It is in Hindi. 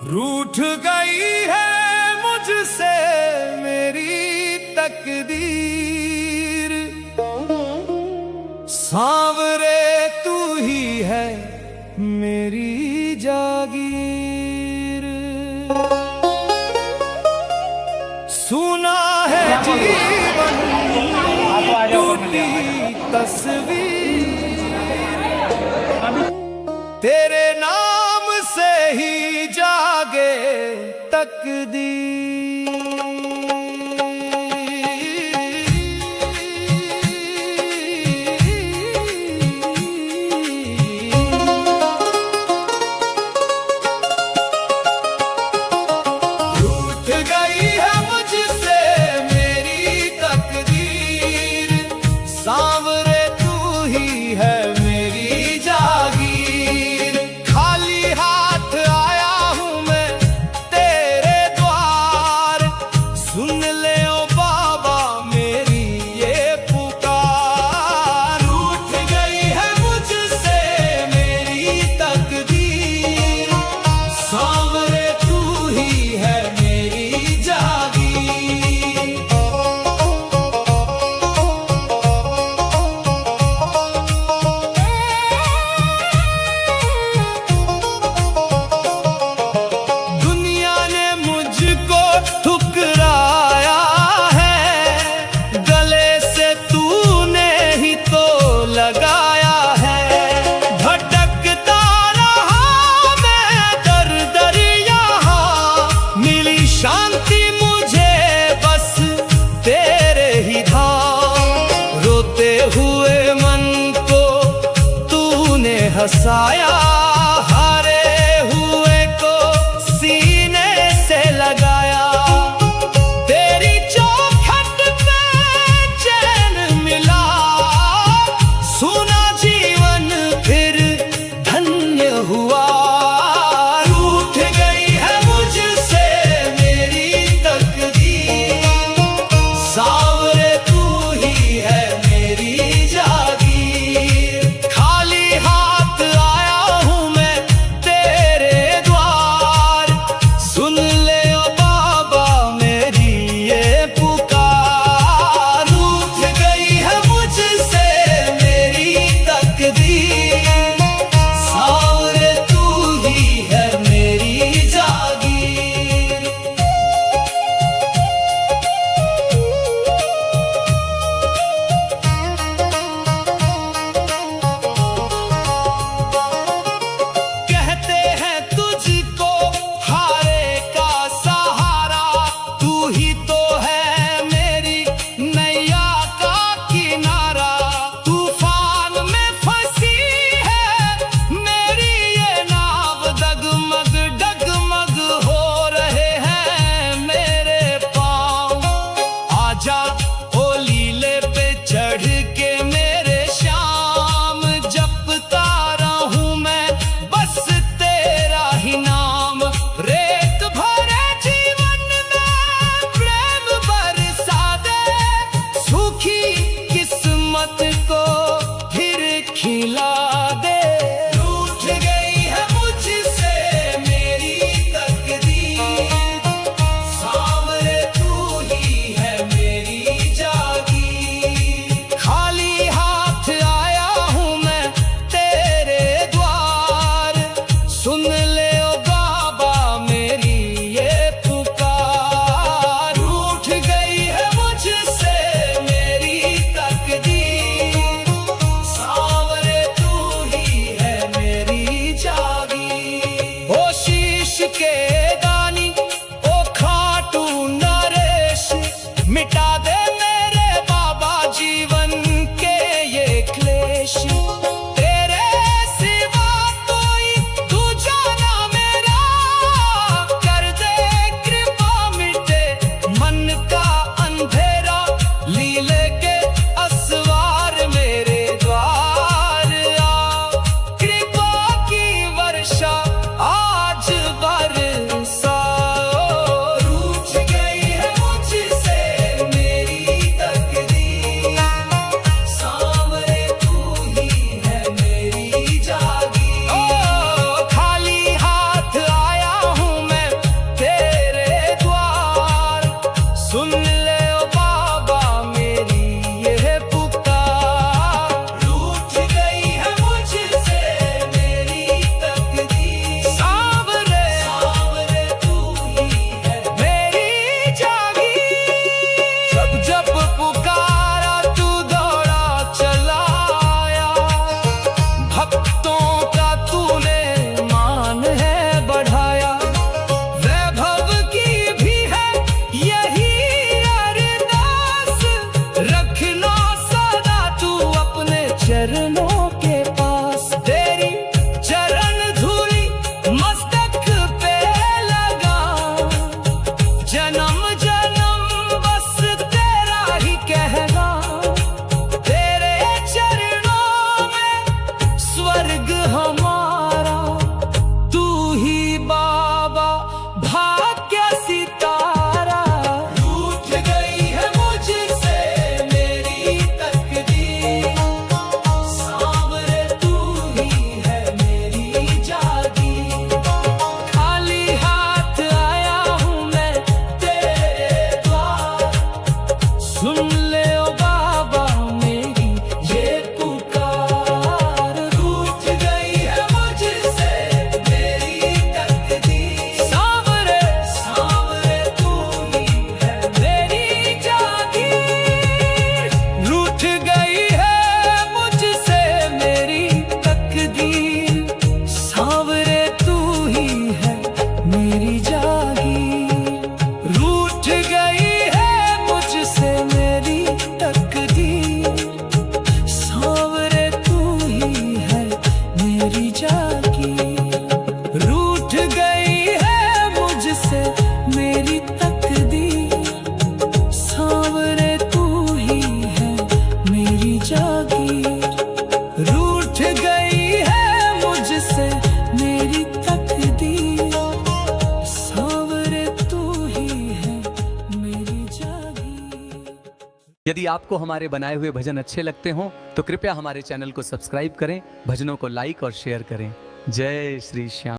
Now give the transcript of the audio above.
रूठ गई है मुझसे मेरी तकदीर, सांवरे तू ही है मेरी जागीर। सुना है जीवन टूटी तस्वीर, तेरे नाम से ही जागे तकदीर। रूठ गई है मुझसे मेरी तकदीर, सांवरे तू ही है मेरी जागीर। खाली हाथ आया हूँ मैं तेरे द्वार, सुन ले ओ बाबा मेरी ये पुकार। रूठ गई है मुझसे मेरी तकदीर, सांवरे तू ही है मेरी जागीर। दुनिया ने मुझको ठुकराया है, गले से तूने ही तो लगाया है। भटकता रहा मैं दर दर यहाँ, मिली शांति मुझे बस तेरे ही धाम। रोते हुए मन को तूने हंसाया, हारे हुए को सीने से लगाया। तेरी चौखट पे चैन मिला, सुना जीवन फिर धन्य हुआ। रूठ गई है मुझसे मेरी तकदीर, सांवरे तू ही है मेरी जागीर। खाली हाथ आया यदि आपको हमारे बनाए हुए भजन अच्छे लगते हों तो कृपया हमारे चैनल को सब्सक्राइब करें, भजनों को लाइक और शेयर करें। जय श्री श्याम।